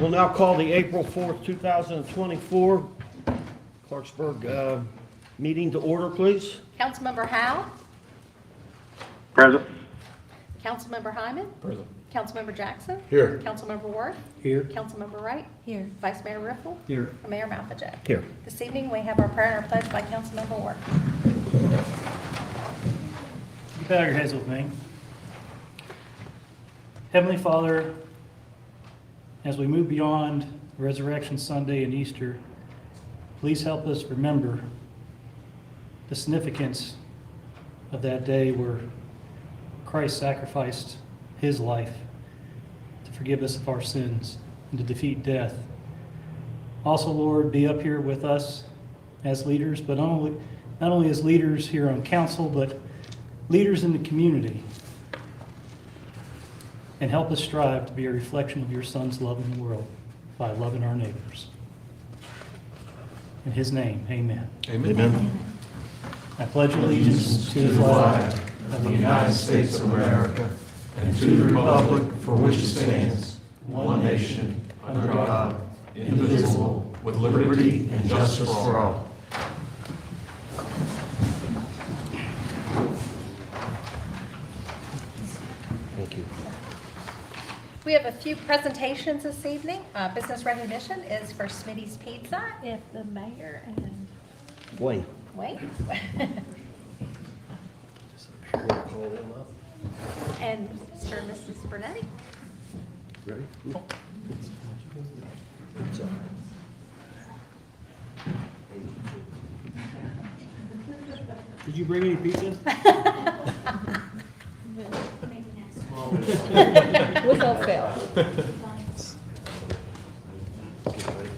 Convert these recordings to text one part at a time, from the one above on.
We'll now call the April 4th, 2024 Clarksburg meeting to order, please. Councilmember Howe? Present. Councilmember Hyman? Present. Councilmember Jackson? Here. Councilmember Worth? Here. Councilmember Wright? Here. Vice Mayor Riffle? Here. And Mayor Malfejet. Here. This evening, we have our prayer and our pledge by Councilmember Worth. You bow your heads with me. Heavenly Father, as we move beyond Resurrection Sunday and Easter, please help us remember the significance of that day where Christ sacrificed his life to forgive us of our sins and to defeat death. Also, Lord, be up here with us as leaders, but not only as leaders here on council, but leaders in the community, and help us strive to be a reflection of your Son's love in the world by loving our neighbors. In his name, amen. Amen. I pledge allegiance to the flag of the United States of America and to the republic for which it stands, one nation, under God, indivisible, with liberty and justice for all. Thank you. We have a few presentations this evening. Business recognition is for Smitty's Pizza. If the mayor and Wayne. Wait. We'll call them up. And Mr. and Mrs. Bernetti. Ready? So, Did you bring any pizza? Without fail. get ready.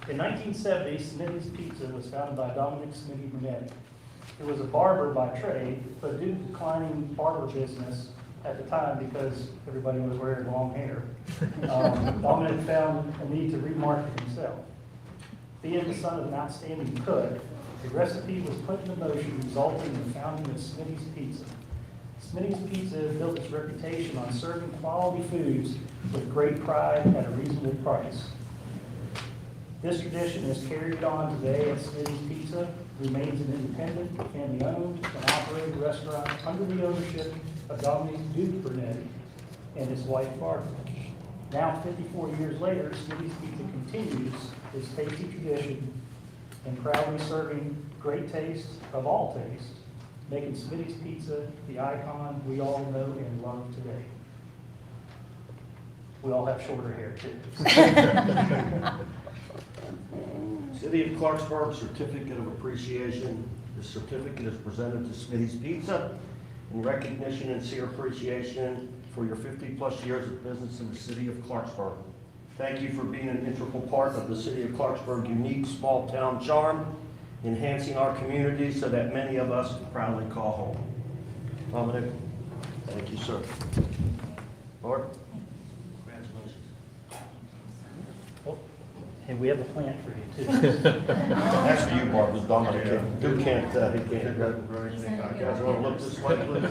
In 1970, Smitty's Pizza was founded by Dominic Smitty Brunetti. He was a barber by trade, but due to declining barber business at the time because everybody was wearing long hair, Dominic found a need to remarket himself. Being the son of an outstanding cook, the recipe was put into motion, resulting in the founding of Smitty's Pizza. Smitty's Pizza built its reputation on serving quality foods with great pride at a reasonable price. This tradition is carried on today at Smitty's Pizza, remains an independent, family-owned and operated restaurant under the ownership of Dominic Duke Bernetti and his wife Barbara. Now, 54 years later, Smitty's Pizza continues its tasty tradition and proudly serving great taste of all tastes, making Smitty's Pizza the icon we all know and love today. We all have shorter hair, too. City of Clarksburg Certificate of Appreciation. This certificate is presented to Smitty's Pizza in recognition and sincere appreciation for your 50-plus years of business in the city of Clarksburg. Thank you for being an integral part of the city of Clarksburg unique small-town charm, enhancing our community so that many of us can proudly call home. Dominic, thank you, sir. Lord, congratulations. And we have a plant for you, too. That's for you, Barbara. Dominic he can't or anything. You guys want to look this way, please?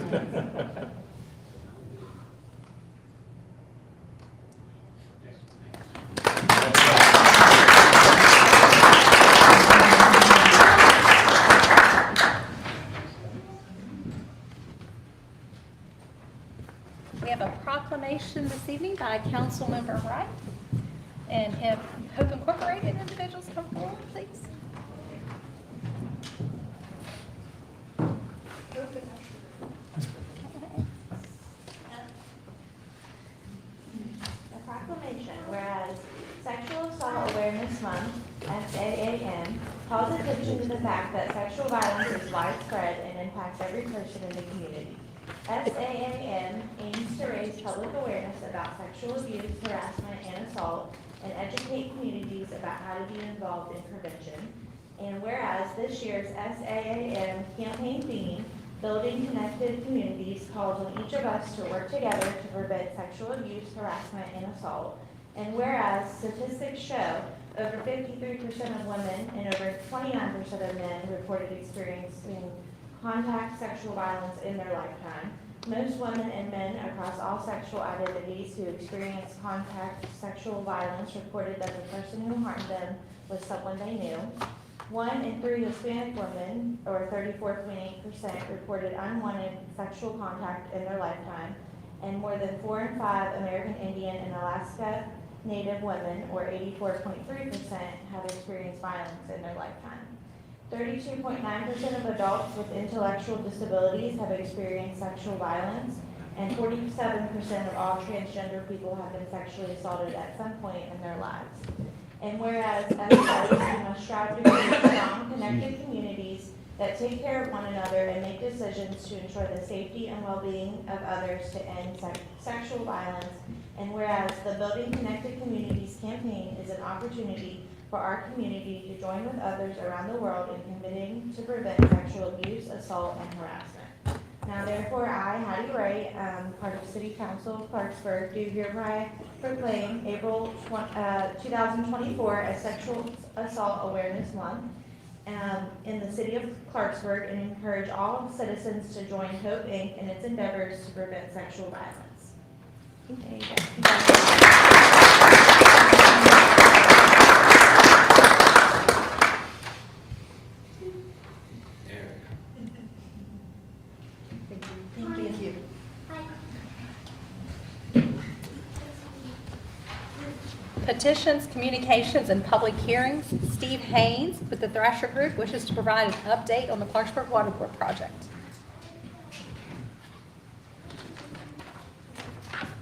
We have a proclamation this evening by Councilmember Wright. And if Hope Incorporated individuals come forward, please. A proclamation, whereas Sexual Assault Awareness Month, SAAM, calls attention to the fact that sexual violence is widespread and impacts every person in the community. SAAM aims to raise public awareness about sexual abuse, harassment, and assault, and educate communities about how to be involved in prevention. And whereas this year's SAAM campaign theme, Building Connected Communities, calls on each of us to work together to prevent sexual abuse, harassment, and assault. And whereas statistics show Over 53% of women and over 29% of men reported experiencing contact sexual violence in their lifetime. Most women and men across all sexual identities who experienced contact sexual violence reported that the person who harmed them was someone they knew. 1 in 3 Hispanic women, or 34.8%, reported unwanted sexual contact in their lifetime, and more than 4 in 5 American Indian and Alaska Native women, or 84.3%, have experienced violence in their lifetime. 32.9% of adults with intellectual disabilities have experienced sexual violence, and 47% of all transgender people have been sexually assaulted at some point in their lives. And whereas, as such, we must strive to create strong, connected communities that take care of one another and make decisions to ensure the safety and well-being of others to end sexual violence. And whereas the Building Connected Communities campaign is an opportunity for our community to join with others around the world in committing to prevent sexual abuse, assault, and harassment. Now therefore, I, Hattie Ray, part of City Council of Clarksburg, do hereby proclaim April 2024 as Sexual Assault Awareness Month in the city of Clarksburg, and encourage all citizens to join Hope Inc. in its endeavors to prevent sexual violence. There you go. Thank you. Petitions, communications, and public hearings. Steve Haynes with the Thrasher Group wishes to provide an update on the Clarksburg Water Board project.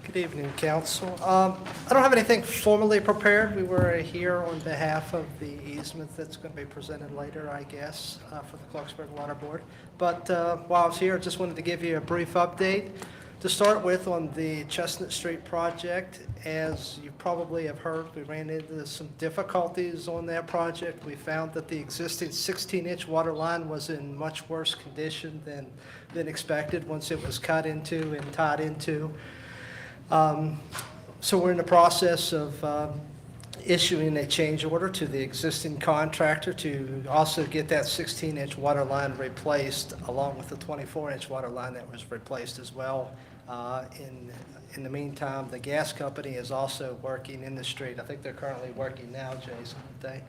Good evening, Council. I don't have anything formally prepared. We were here on behalf of the easement that's going to be presented later, I guess, for the Clarksburg Water Board. But while I was here, I just wanted to give you a brief update. To start with, on the Chestnut Street project, as you probably have heard, we ran into some difficulties on that project. We found that the existing 16-inch water line was in much worse condition than expected once it was cut into and tied into. So we're in the process of issuing a change order to the existing contractor to also get that 16-inch water line replaced, along with the 24-inch water line that was replaced as well. In the meantime, the gas company is also working in the street. I think they're currently working now, Jason, aren't they?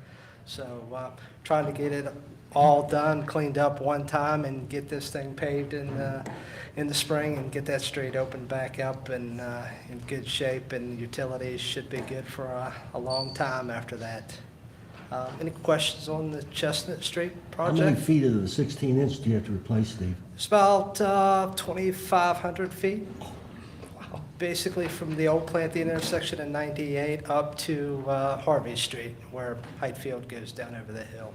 So trying to get it all done, cleaned up one time, and get this thing paved in the spring and get that street opened back up and in good shape, and utilities should be good for a long time after that. Any questions on the Chestnut Street How many project? feet of the 16-inch do you have to replace, Steve? It's about 2,500 feet. Basically from the old plant, the intersection of 98 up to Harvey Street, where Hydefield goes down over the hill.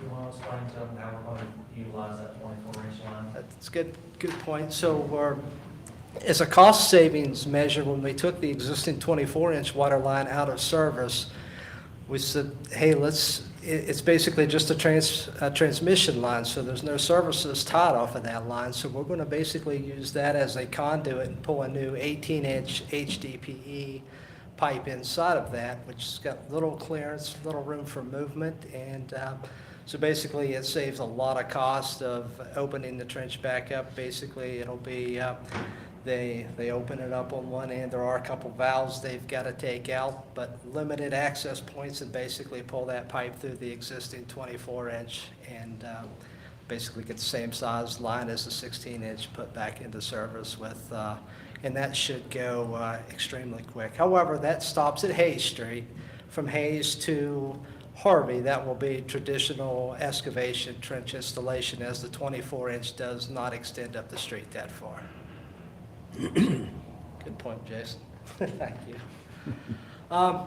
You want to explain to them how we're going to utilize that 24-inch line? That's a good point. So as a cost savings measure, when we took the existing 24-inch water line out of service, we said, hey, it's basically just a transmission line, so there's no services tied off of that line. So we're going to basically use that as a conduit and pull a new 18-inch HDPE pipe inside of that, which has got little clearance, little room for movement, and so basically it saves a lot of cost of opening the trench back up. Basically it'll be, they open it up on one end. There are a couple valves they've got to take out, but limited access points, and basically pull that pipe through the existing 24-inch and basically get the same size line as the 16-inch put back into service with, and that should go extremely quick. However, that stops at Hayes Street. From Hayes to Harvey, that will be traditional excavation trench installation, as the 24-inch does not extend up the street that far. Good point, Jason. Thank you. To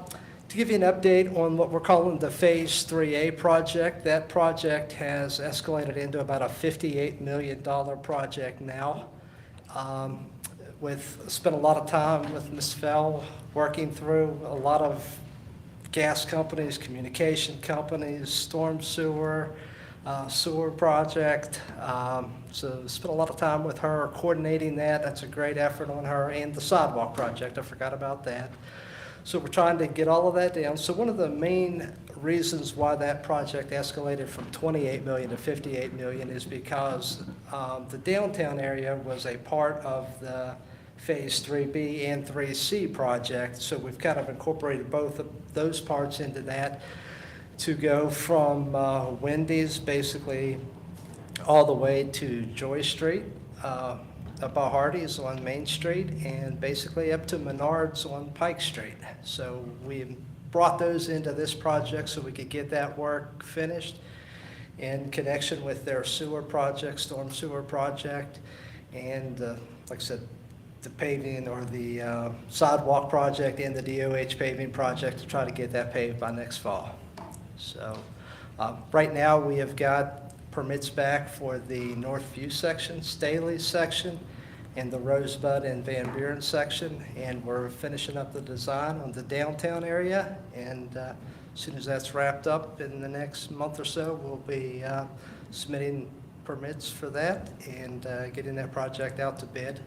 give you an update on what we're calling the Phase 3A project, that project has escalated into about a $58 million project now. Spent a lot of time with Ms. Fell working through a lot of gas companies, communication companies, storm sewer, sewer project. So spent a lot of time with her coordinating that. That's a great effort on her, and the sidewalk project. I forgot about that. So we're trying to get all of that down. So one of the main reasons why that project escalated from 28 million to 58 million is because the downtown area was a part of the Phase 3B and 3C project. So we've kind of incorporated both of those parts into that to go from Wendy's basically all the way to Joy Street, up by Hardee's on Main Street, and basically up to Menards on Pike Street. So we brought those into this project so we could get that work finished in connection with their sewer project, storm sewer project, and like I said, the paving or the sidewalk project and the DOH paving project to try to get that paved by next fall. So right now we have got permits back for the Northview section, Staley section, and the Rosebud and Van Buren section, and we're finishing up the design on the downtown area, and as soon as that's wrapped up in the next month or so, we'll be submitting permits for that and getting that project out to bid.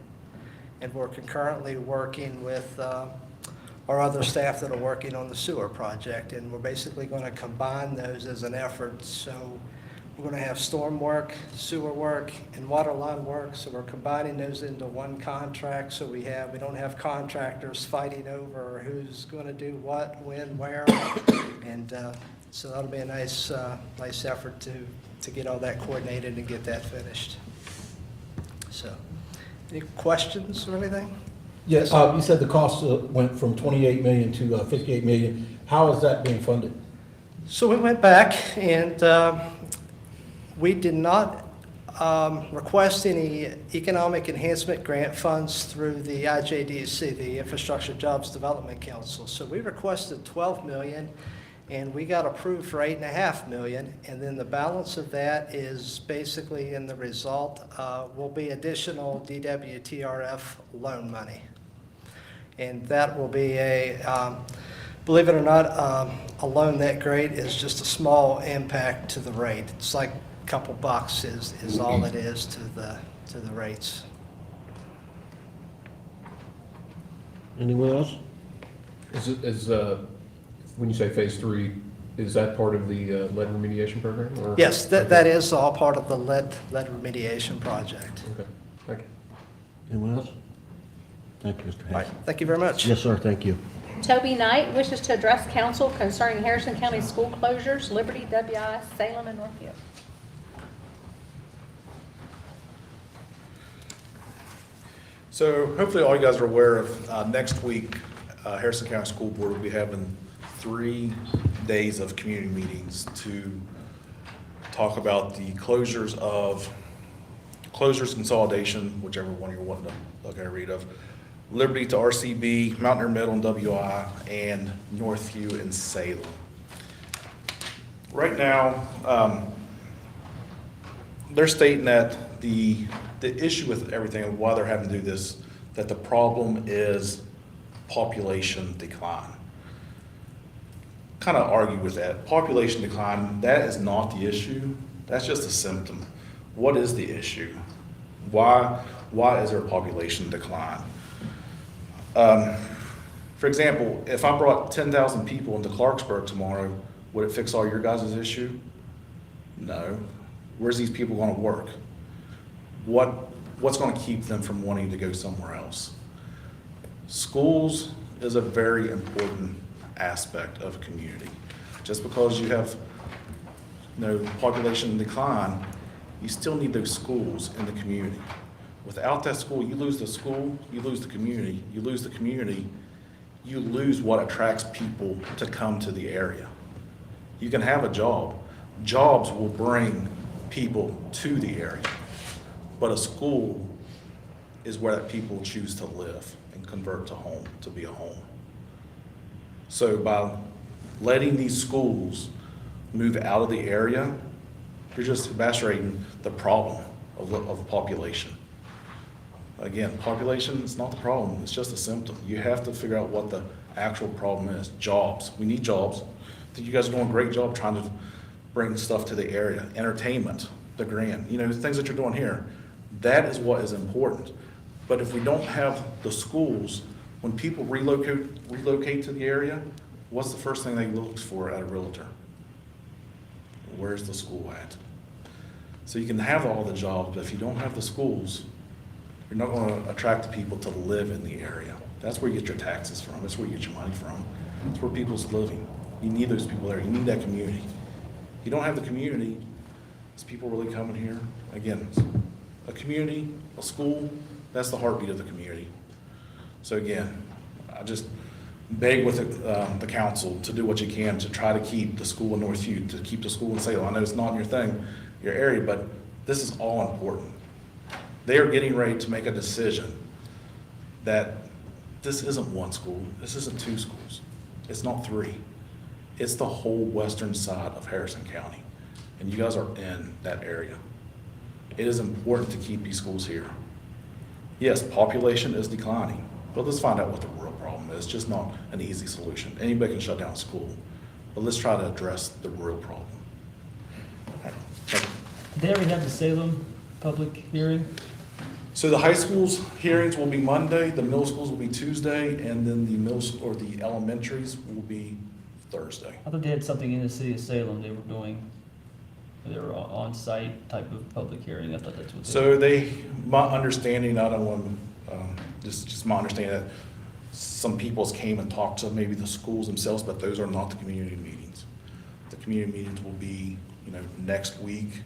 And we're concurrently working with our other staff that are working on the sewer project, and we're basically going to combine those as an effort. So we're going to have storm work, sewer work, and water line work, so we're combining those into one contract, so we don't have contractors fighting over who's going to do what, when, where, and so that'll be a nice effort to get all that coordinated and get that finished. So, any questions or anything? Yes, you said the cost went from 28 million to 58 million. How is that being funded? So we went back and we did not request any economic enhancement grant funds through the IJDC, the Infrastructure Jobs Development Council. So we requested 12 million and we got approved for 8.5 million. And then the balance of that is basically in the result will be additional DWTRF loan money. And that will be believe it or not, a loan that great is just a small impact to the rate. It's like a couple bucks is all it is to the rates. Anyone else? When you say phase 3, is that part of the lead remediation program? Or? Yes, that is all part of the lead remediation project. Okay, thank you. Anyone else? Thank you, Mr. All right, Hayes. thank you very much. Yes, sir, thank you. Toby Knight wishes to address council concerning Harrison County school closures, Liberty, WI, Salem, and Northview. So hopefully all you guys are aware of, next week, Harrison County School Board will be having 3 days of community meetings to talk about the closures consolidation, whichever one you're wanting to look at or read of, Liberty to RCB, Mountaineer Middle and WI, and Northview and Salem. Right now, they're stating that the issue with everything and why they're having to do this, that the problem is population decline. Kind of argue with that. Population decline, that is not the issue. That's just a symptom. What is the issue? Why is there a population decline? For example, if I brought 10,000 people into Clarksburg tomorrow, would it fix all your guys' issue? No. Where's these people going to work? What's going to keep them from wanting to go somewhere else? Schools is a very important aspect of a community. Just because you have population decline, you still need those schools in the community. Without that school, you lose the school, you lose the community, you lose the community, you lose what attracts people to come to the area. You can have a job. Jobs will bring people to the area, but a school is where that people choose to live and convert to be a home. So by letting these schools move out of the area, you're just exacerbating the problem of the population. Again, population is not the problem, it's just a symptom. You have to figure out what the actual problem is. Jobs, we need jobs. I think you guys are doing a great job trying to bring stuff to the area. Entertainment, the grant, the things that you're doing here, that is what is important. But if we don't have the schools When people relocate to the area, what's the first thing they look for at a realtor? Where's the school at? So you can have all the jobs, but if you don't have the schools, you're not going to attract the people to live in the area. That's where you get your taxes from. That's where you get your money from. That's where people's living. You need those people there. You need that community. You don't have the community, is people really coming here? Again, a community, a school, that's the heartbeat of the community. So again, I just beg with the council to do what you can to try to keep the school in Northview, to keep the school in Salem. I know it's not your thing, your area, but this is all important. They are getting ready to make a decision that this isn't one school, this isn't two schools, it's not three. It's the whole western side of Harrison County, and you guys are in that area. It is important to keep these schools here. Yes, population is declining, but let's find out what the real problem is. It's just not an easy solution. Anybody can shut down school, but let's try to address the real problem. Did they already have the Salem public hearing? So the high school's hearings will be Monday, the middle schools will be Tuesday, and then the elementaries will be Thursday. I thought they had something in the city of Salem they were doing. They were on-site type of public hearing. I thought that's what they. So my understanding, I don't want, just my understanding that some people came and talked to maybe the schools themselves, but those are not the community meetings. The community meetings will be, next week.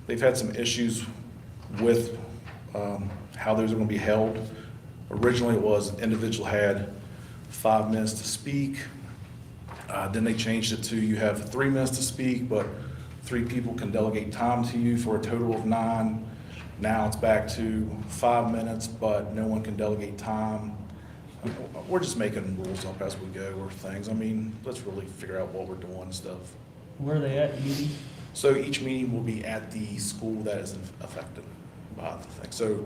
They've had some issues with how those are going to be held. Originally, it was individual had 5 minutes to speak. Then they changed it to you have 3 minutes to speak, but 3 people can delegate time to you for a total of 9. Now it's back to 5 minutes, but no one can delegate time. We're just making rules up as we go or things. I mean, let's really figure out what we're doing and stuff. Where are they at, meeting? So each meeting will be at the school that is affected by the thing. So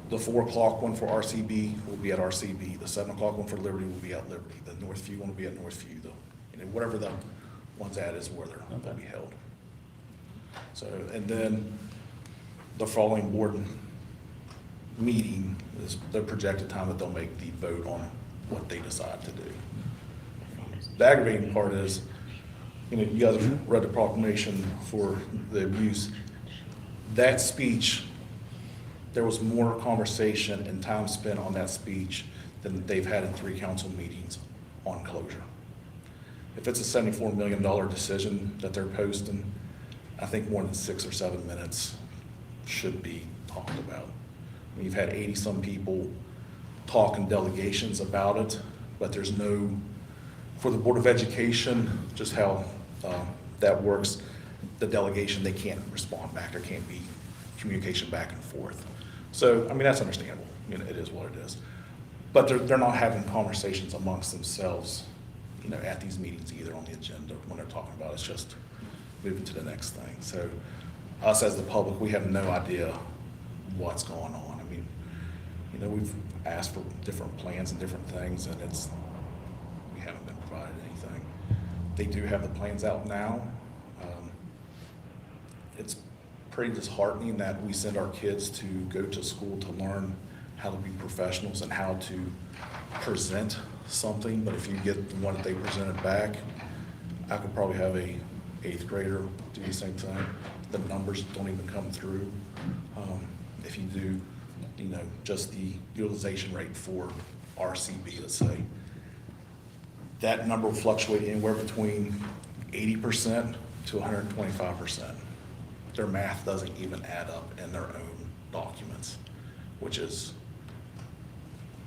the 4 o'clock one for RCB will be at RCB. The 7 o'clock one for Liberty will be at Liberty. The Northview one will be at Northview. Whatever the one's at is where they'll be held. So, and then the following board meeting is the projected time that they'll make the vote on what they decide to do. The aggravating part is, you guys have read the proclamation for the abuse. That speech, there was more conversation and time spent on that speech than they've had in 3 council meetings on closure. If it's a $74 million decision that they're posting, I think more than 6 or 7 minutes should be talked about. I mean, you've had 80-some people talk in delegations about it, but there's no, for the Board of Education, just how that works, the delegation, they can't respond back. There can't be communication back and forth. So, I mean, that's understandable. It is what it is. But they're not having conversations amongst themselves, at these meetings either on the agenda when they're talking about it. It's just moving to the next thing. So us as the public, we have no idea what's going on. I mean, we've asked for different plans and different things, and we haven't been provided anything. They do have the plans out now. It's pretty disheartening that we send our kids to go to school to learn how to be professionals and how to present something, but if you get the one that they presented back, I could probably have a 8th grader do the same thing. The numbers don't even come through. If you do, just the utilization rate for RCB, let's say, that number will fluctuate anywhere between 80% to 125%. Their math doesn't even add up in their own documents,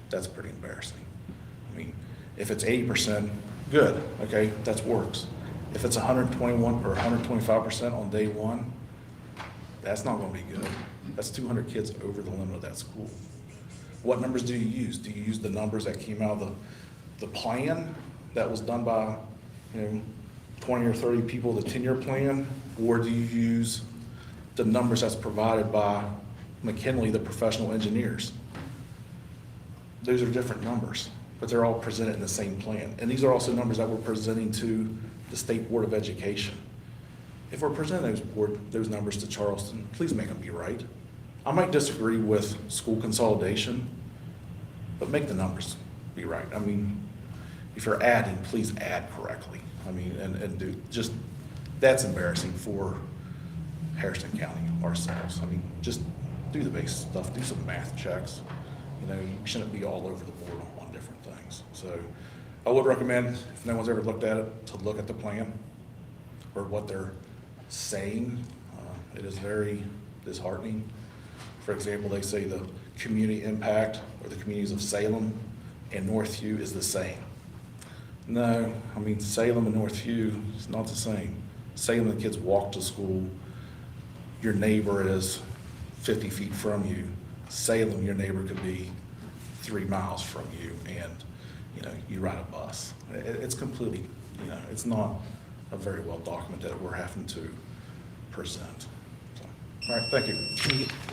that's pretty embarrassing. I mean, if it's 80%, good, okay, that works. If it's 121 or 125% on day 1, that's not gonna be good. That's 200 kids over the limit of that school. What numbers do you use? Do you use the numbers that came out of the plan that was done by, 20 or 30 people, the 10-year plan? Or do you use the numbers that's provided by McKinley, the professional engineers? Those are different numbers, but they're all presented in the same plan. And these are also numbers that we're presenting to the State Board of Education. If we're presenting those numbers to Charleston, please make them be right. I might disagree with school consolidation, but make the numbers be right. I mean, if you're adding, please add correctly. I mean, and do, just, that's embarrassing for Harrison County ourselves. I mean, just do the base stuff, do some math checks. You know, you shouldn't be all over the board on different things. So I would recommend, if no one's ever looked at it, to look at the plan or what they're saying. It is very disheartening. For example, they say the community impact or the communities of Salem and Northview is the same. No, I mean, Salem and Northview is not the same. Salem, the kids walk to school. Your neighbor is 50 feet from you. Salem, your neighbor could be 3 miles from you, and, you know, you ride a bus. It's completely, you know, it's not a very well documented that we're having to present. So, all right, thank you.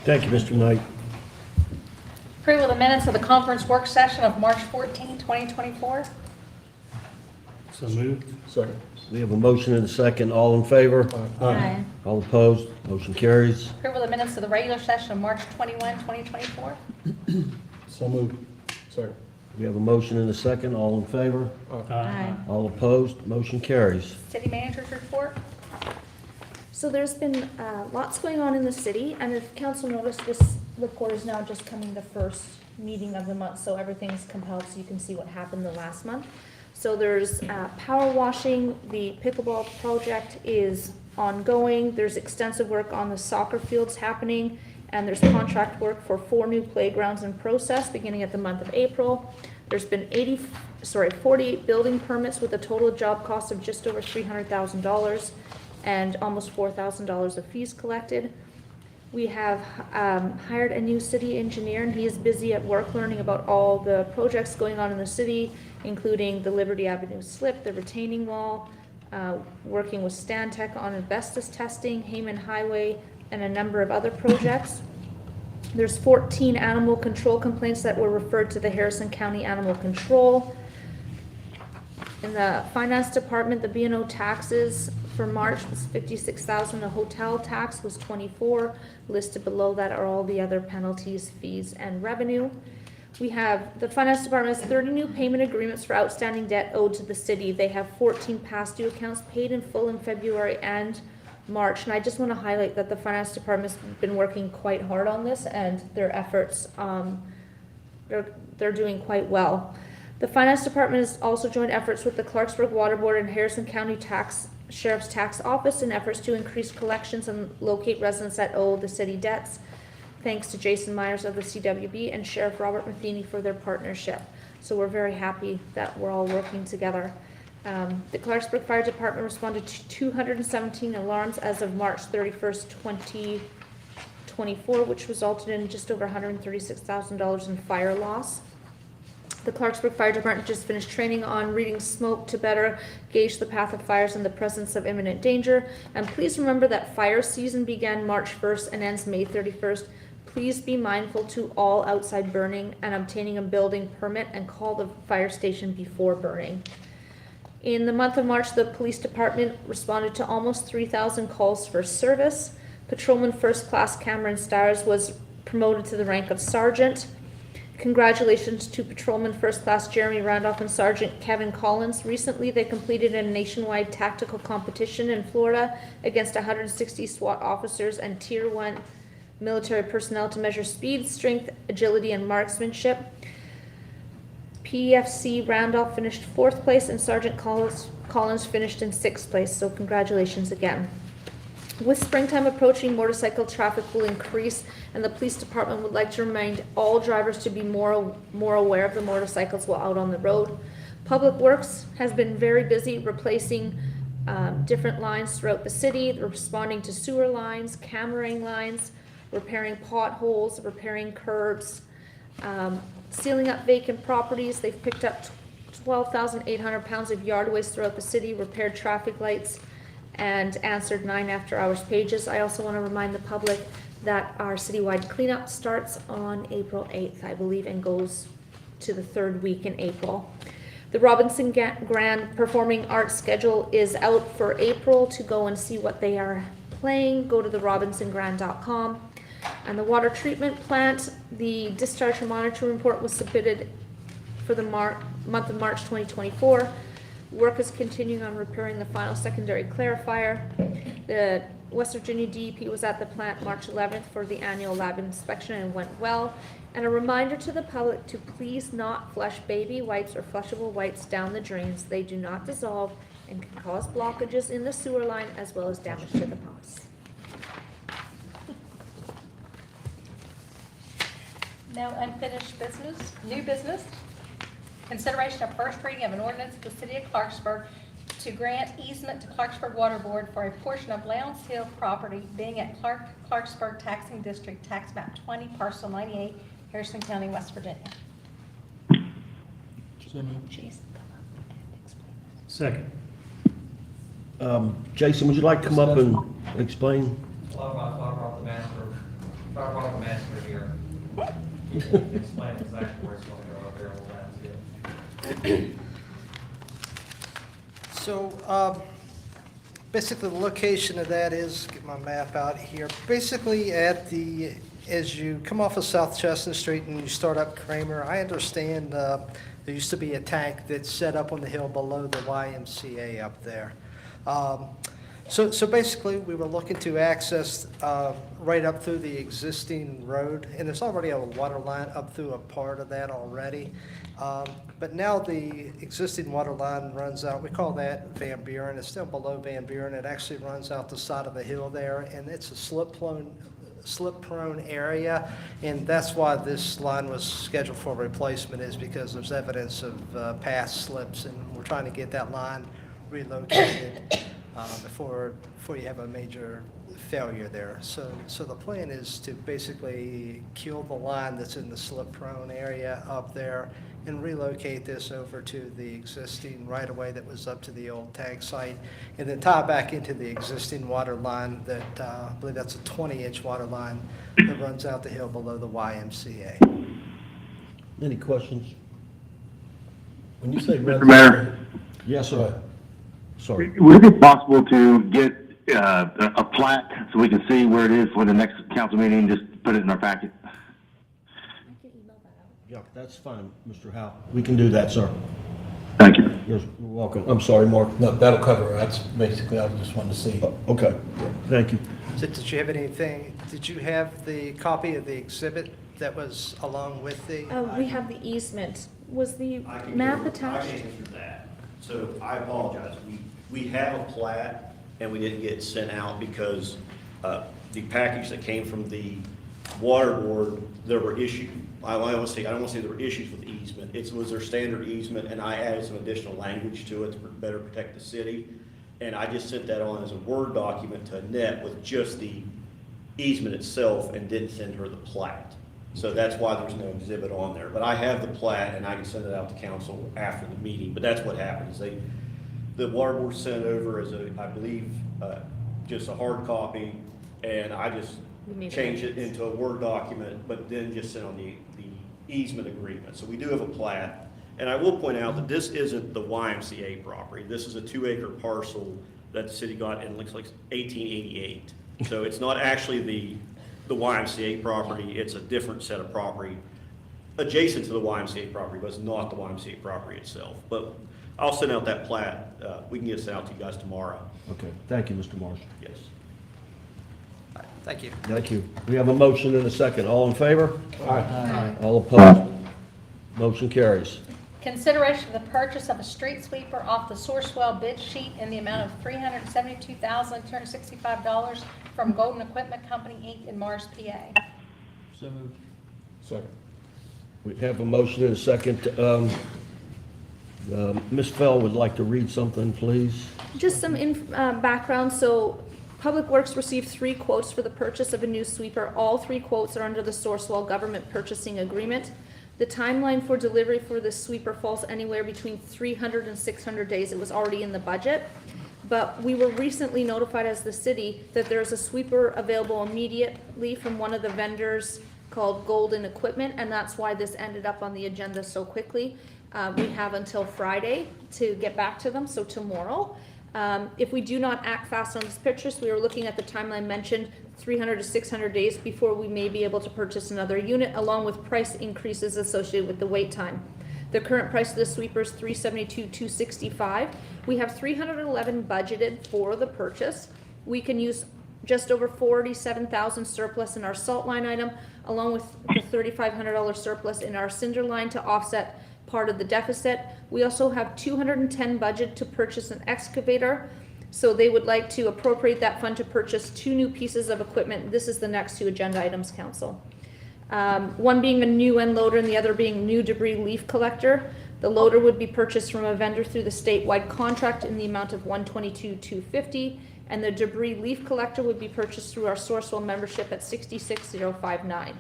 Thank you, Mr. Knight. Approval of the minutes of the conference work session of March 14, 2024. So moved. Second. We have a motion and a second. All in favor? Aye. All opposed? Motion carries. Approval of the minutes of the regular session of March 21, 2024. So moved. Second. We have a motion and a second. All in favor? Aye. All opposed? Motion carries. City manager's report. So there's been lots going on in the city, and if council noticed, this report is now just coming the first meeting of the month, so everything's compiled so you can see what happened the last month. So there's power washing, the pickleball project is ongoing, there's extensive work on the soccer fields happening, and there's contract work for 4 new playgrounds in process beginning at the month of April. There's been 48 building permits with a total job cost of just over $300,000 and almost $4,000 of fees collected. We have hired a new city engineer, and he is busy at work learning about all the projects going on in the city, including the Liberty Avenue slip, the retaining wall, working with Stantec on asbestos testing, Hayman Highway, and a number of other projects. There's 14 animal control complaints that were referred to the Harrison County Animal Control. In the finance department, the B&O taxes for March was $56,000. The hotel tax was $24,000. Listed below that are all the other penalties, fees, and revenue. We have, the finance department has 30 new payment agreements for outstanding debt owed to the city. They have 14 past due accounts paid in full in February and March. And I just want to highlight that the finance department's been working quite hard on this, and their efforts, they're doing quite well. The finance department has also joined efforts with the Clarksburg Water Board and Harrison County Sheriff's Tax Office in efforts to increase collections and locate residents that owe the city debts. Thanks to Jason Myers of the CWB and Sheriff Robert Matheny for their partnership. So we're very happy that we're all working together. The Clarksburg Fire Department responded to 217 alarms as of March 31st, 2024, which resulted in just over $136,000 in fire loss. The Clarksburg Fire Department just finished training on reading smoke to better gauge the path of fires in the presence of imminent danger. And please remember that fire season began March 1st and ends May 31st. Please be mindful to all outside burning and obtaining a building permit, and call the fire station before burning. In the month of March, the police department responded to almost 3,000 calls for service. Patrolman First Class Cameron Stars was promoted to the rank of sergeant. Congratulations to Patrolman First Class Jeremy Randolph and Sergeant Kevin Collins. Recently, they completed a nationwide tactical competition in Florida against 160 SWAT officers and Tier 1 military personnel to measure speed, strength, agility, and marksmanship. PFC Randolph finished 4th place, and Sergeant Collins finished in 6th place, so congratulations again. With springtime approaching, motorcycle traffic will increase, and the police department would like to remind all drivers to be more aware of the motorcycles while out on the road. Public Works has been very busy replacing different lines throughout the city. They're responding to sewer lines, cameraing lines, repairing potholes, repairing curbs, sealing up vacant properties. They've picked up 12,800 pounds of yard waste throughout the city, repaired traffic lights, and answered 9 after-hours pages. I also want to remind the public that our citywide cleanup starts on April 8th, I believe, and goes to the 3rd week in April. The Robinson Grand Performing Arts schedule is out for April. To go and see what they are playing, go to therobinsongrand.com. And the water treatment plant, the discharge and monitoring report was submitted for the month of March 2024. Work is continuing on repairing the final secondary clarifier. The West Virginia DEP was at the plant March 11th for the annual lab inspection and went well. And a reminder to the public to please not flush baby wipes or flushable wipes down the drains. They do not dissolve and can cause blockages in the sewer line as well as damage to the pumps. No unfinished business, new business. Consideration of first reading of an ordinance of the city of Clarksburg to grant easement to Clarksburg Water Board for a portion of Lowndes Hill property being at Clarksburg Taxing District, Tax Map 20, Parcel 98, Harrison County, West Virginia. Second. Jason, would you like to come up and explain? Well, I brought the master here. Explain exactly where it's going to go up there, we'll have to. So, basically, the location of that is, get my map out here, basically as you come off of South Chestnut Street and you start up Kramer, I understand there used to be a tank that's set up on the hill below the YMCA up there. So basically, we were looking to access right up through the existing road, and there's already a water line up through a part of that already. But now the existing water line runs out, we call that Van Buren, it's down below Van Buren, it actually runs out the side of the hill there, and it's a slip-prone area, and that's why this line was scheduled for replacement, is because there's evidence of past slips, and we're trying to get that line relocated before you have a major failure there. So the plan is to basically kill the line that's in the slip-prone area up there and relocate this over to the existing right-of-way that was up to the old tag site, and then tie back into the existing water line that, I believe that's a 20-inch water line that runs out the hill below the YMCA. Any questions? When you say Mr. Mayor, Yes, sir. Sorry. would it be possible to get a plat so we can see where it is for the next council meeting? Just put it in our packet. Yeah, that's fine, Mr. Howe. We can do that, sir. Thank you. You're welcome. I'm sorry, Mark. No, that'll cover it. That's basically, I just wanted to see. Okay, thank you. So did you have anything, did you have the copy of the exhibit that was along with the? We have the easement. Was the I can map answer- attached? I can answer that. So I apologize. We have a plat and we didn't get it sent out because the package that came from the water board, there were issues. I don't want to say there were issues with the easement. It was their standard easement and I added some additional language to it to better protect the city. And I just sent that on as a Word document to Annette with just the easement itself and didn't send her the plat. So that's why there's no exhibit on there. But I have the plat and I can send it out to council after the meeting. But that's what happens. The water board sent it over as I believe, just a hard copy. And I just changed it into a Word document, but then just sent on the easement agreement. So we do have a plat. And I will point out that this isn't the YMCA property. This is a 2-acre parcel that the city got in, looks like 1888. So it's not actually the YMCA property, it's a different set of property adjacent to the YMCA property, but it's not the YMCA property itself. But I'll send out that plat. We can get it sent out to you guys tomorrow. Okay, thank you, Mr. Marsh. Yes. Thank you. Thank you. We have a motion and a second. All in favor? Aye. All opposed? Motion carries. Consideration of the purchase of a street sweeper off the Sourcewell bid sheet in the amount of $372,265 from Golden Equipment Company, Inc. in Mars, PA. So moved. Second. We have a motion and a second. Ms. Fell would like to read something, please. Just some background. So Public Works received 3 quotes for the purchase of a new sweeper. All 3 quotes are under the Sourcewell Government Purchasing Agreement. The timeline for delivery for this sweeper falls anywhere between 300 and 600 days. It was already in the budget. But we were recently notified as the city that there's a sweeper available immediately from one of the vendors called Golden Equipment, and that's why this ended up on the agenda so quickly. We have until Friday to get back to them, so tomorrow. If we do not act fast on this purchase, we are looking at the timeline mentioned, 300 to 600 days before we may be able to purchase another unit, along with price increases associated with the wait time. The current price of the sweeper is $372,265. We have $311 budgeted for the purchase. We can use just over $47,000 surplus in our salt line item, along with the $3,500 surplus in our cinder line to offset part of the deficit. We also have $210 budget to purchase an excavator. So they would like to appropriate that fund to purchase 2 new pieces of equipment. This is the next 2 agenda items, council. One being a new end loader and the other being new debris leaf collector. The loader would be purchased from a vendor through the statewide contract in the amount of $122,250, and the debris leaf collector would be purchased through our Sourcewell membership at $66,059.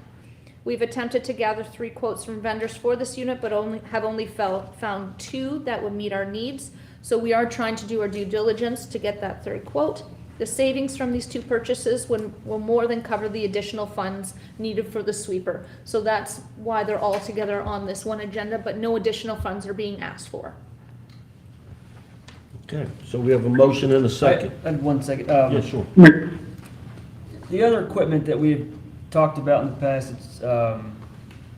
We've attempted to gather 3 quotes from vendors for this unit, but have only found 2 that would meet our needs. So we are trying to do our due diligence to get that 3rd quote. The savings from these 2 purchases will more than cover the additional funds needed for the sweeper. So that's why they're all together on this one agenda, but no additional funds are being asked for. Okay, so we have a motion and a second. And 1 second. Yeah, sure. The other equipment that we've talked about in the past, it's,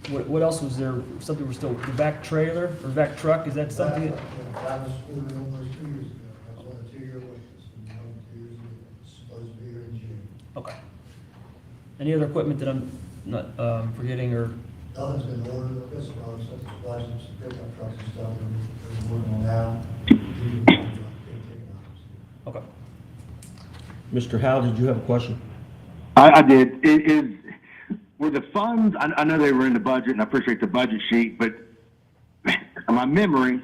what else was there? Something we're still, the vac trailer or vac truck, is that something? That was ordered almost 2 years ago. That was on a 2-year wait. It's 2 years ago. It's supposed to be here in June. Okay. Any other equipment that I'm not forgetting or? Nothing's been ordered. I've got some other stuff, some plastics, some pickup trucks and stuff. We're working on now. Okay. Mr. Howe, did you have a question? I did. Were the funds, I know they were in the budget, and I appreciate the budget sheet, but my memory,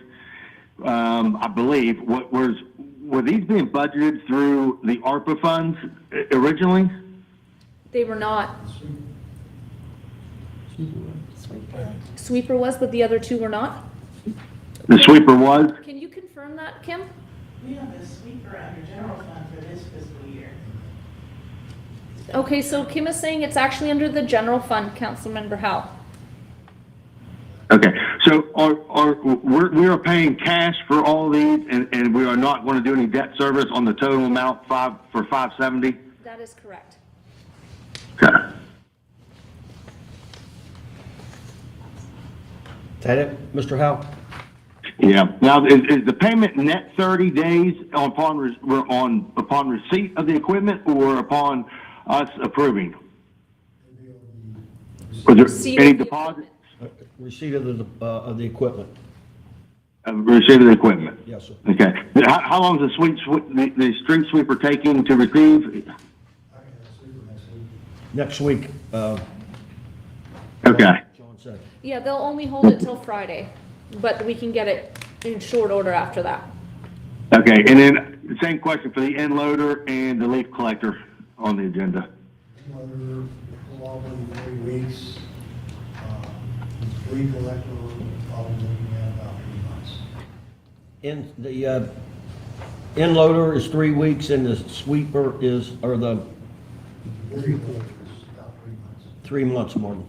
I believe, were these being budgeted through the ARPA funds originally? They were not. Sweeper was, but the other 2 were not? The sweeper was? Can you confirm that, Kim? We have a sweeper under general fund for this fiscal year. Okay, so Kim is saying it's actually under the general fund, Councilmember Howe. Okay, so we are paying cash for all these, and we are not going to do any debt service on the total amount for 570? That is correct. Okay. Is that it, Mr. Howe? Yeah. Now, is the payment net 30 days upon receipt of the equipment or upon us approving? Was there Receipt any of the deposit? Receipt of the equipment. Receipt of the equipment? Yes, sir. Okay. How long is the street sweeper taking to receive? I can have a sweeper next Next week. week, Okay. John said. Yeah, they'll only hold it till Friday, but we can get it in short order after that. Okay. And then the same question for the end loader and the leaf collector on the agenda. Another probably 3 weeks. Leaf collector, probably looking at about 3 months. In the end loader is 3 weeks, and the sweeper is, or the Leaf collector is about 3 months. 3 months more than.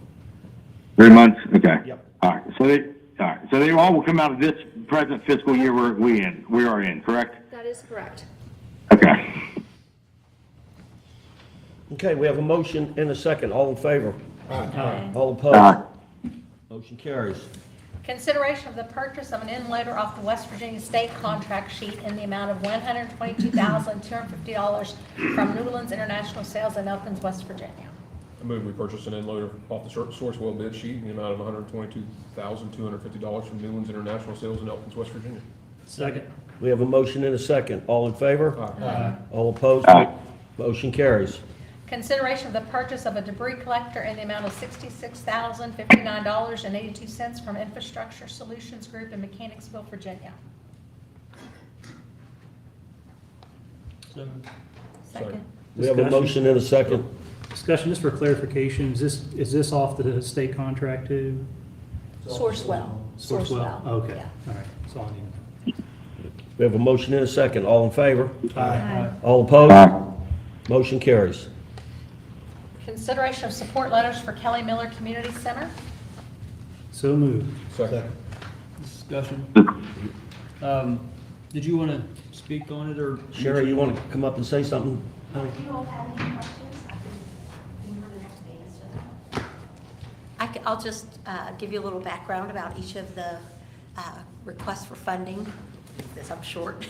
3 months? Okay. Yep. All right. So they all will come out of this present fiscal year we are in, correct? That is correct. Okay. Okay, we have a motion and a second. All in favor? Aye. All opposed? Aye. Motion carries. Consideration of the purchase of an end loader off the West Virginia state contract sheet in the amount of $122,250 from Newlands International Sales in Elkins, West Virginia. I move we purchase an end loader off the Sourcewell bid sheet in the amount of $122,250 from Newlands International Sales in Elkins, West Virginia. Second. We have a motion and a second. All in favor? Aye. All opposed? Aye. Motion carries. Consideration of the purchase of a debris collector in the amount of $66,059.82 from Infrastructure Solutions Group in Mechanicsville, Virginia. Second. We have a motion and a second. Discussion, just for clarification, is this off the state contract too? Sourcewell. Sourcewell. Okay, Yeah. all right, that's all I need. We have a motion and a second. All in favor? Aye. All opposed? Aye. Motion carries. Consideration of support letters for Kelly Miller Community Center. So moved. Second. Discussion. Did you want to speak on it, or? Sherry, you want to come up and say something? honey? If you all have any questions, I can be more than happy to answer them. I'll just give you a little background about each of the requests for funding, as I'm short.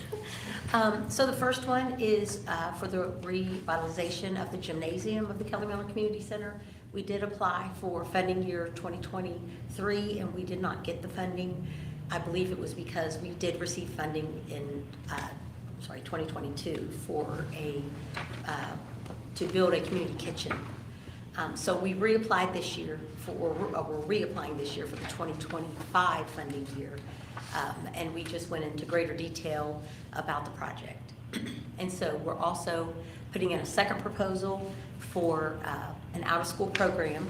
So the first one is for the revitalization of the gymnasium of the Kelly Miller Community Center. We did apply for funding year 2023, and we did not get the funding. I believe it was because we did receive funding in 2022 for to build a community kitchen. So we reapplied this year we're reapplying this year for the 2025 funding year. And we just went into greater detail about the project. And so we're also putting in a second proposal for an out-of-school program.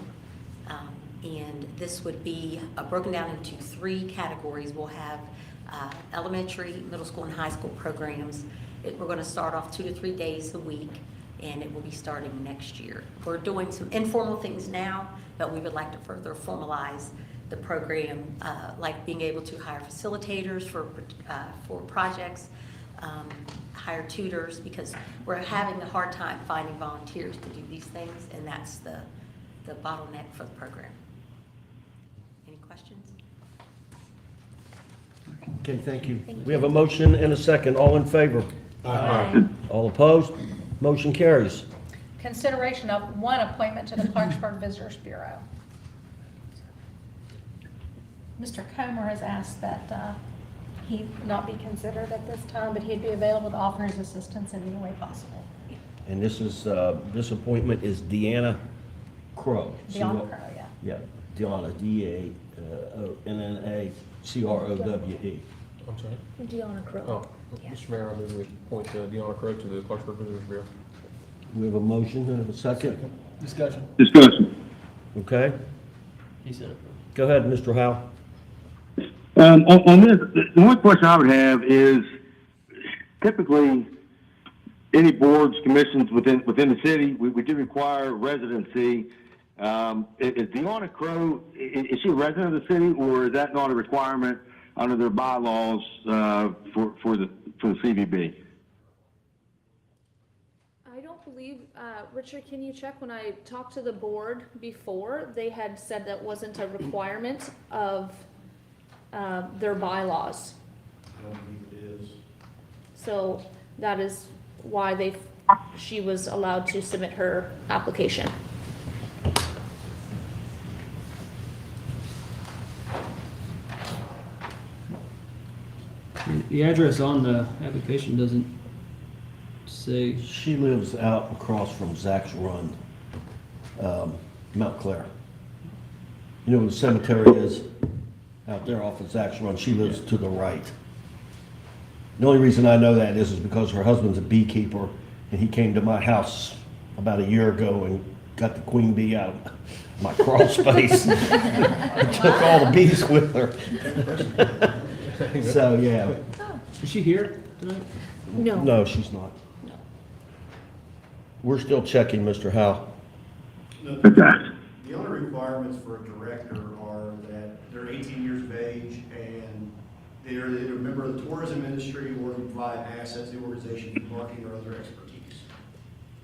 And this would be broken down into 3 categories. We'll have elementary, middle school, and high school programs. We're going to start off 2 to 3 days a week, and it will be starting next year. We're doing some informal things now, but we would like to further formalize the program, like being able to hire facilitators for projects, hire tutors, because we're having a hard time finding volunteers to do these things, and that's the bottleneck for the program. Any questions? Okay, thank you. We have a motion and a second. All in favor? Aye. All opposed? Motion carries. Consideration of one appointment to the Clarksburg Visitors Bureau. Mr. Comer has asked that he not be considered at this time, but he'd be available to offer his assistance in any way possible. And this is, this appointment is Deanna Crow. Deanna Crow, yeah. Yeah, Deanna, D-A-N-N-A-C-R-O-W-E. I'm sorry? Deanna Crow. Oh, Mr. Mayor, I move we appoint Deanna Crow to the Clarksburg Visitors Bureau. We have a motion and a second. Discussion. Okay, He said it. go ahead, Mr. Howe. On this, the one question I would have is typically any boards, commissions within the city, we do require residency. Is Deanna Crow, is she a resident of the city, or is that not a requirement under their bylaws for the CVB? I don't believe, Richard, can you check? When I talked to the board before, they had said that wasn't a requirement of their bylaws. I don't believe it is. So that is why she was allowed to submit her application. The address on the application doesn't say. She lives out across from Zach's Run, Mount Clair. You know where the cemetery is? Out there off of Zach's Run. She lives to the right. The only reason I know that is because her husband's a beekeeper, and he came to my house about a year ago and got the queen bee out of my crawl space. And took all the bees with her. So, yeah. Is she here tonight? No. No, she's not. No. We're still checking, Mr. Howe. The only requirements for a director are that they're 18 years of age and they're either a member of the tourism industry or provide assets to the organization for marketing or other expertise.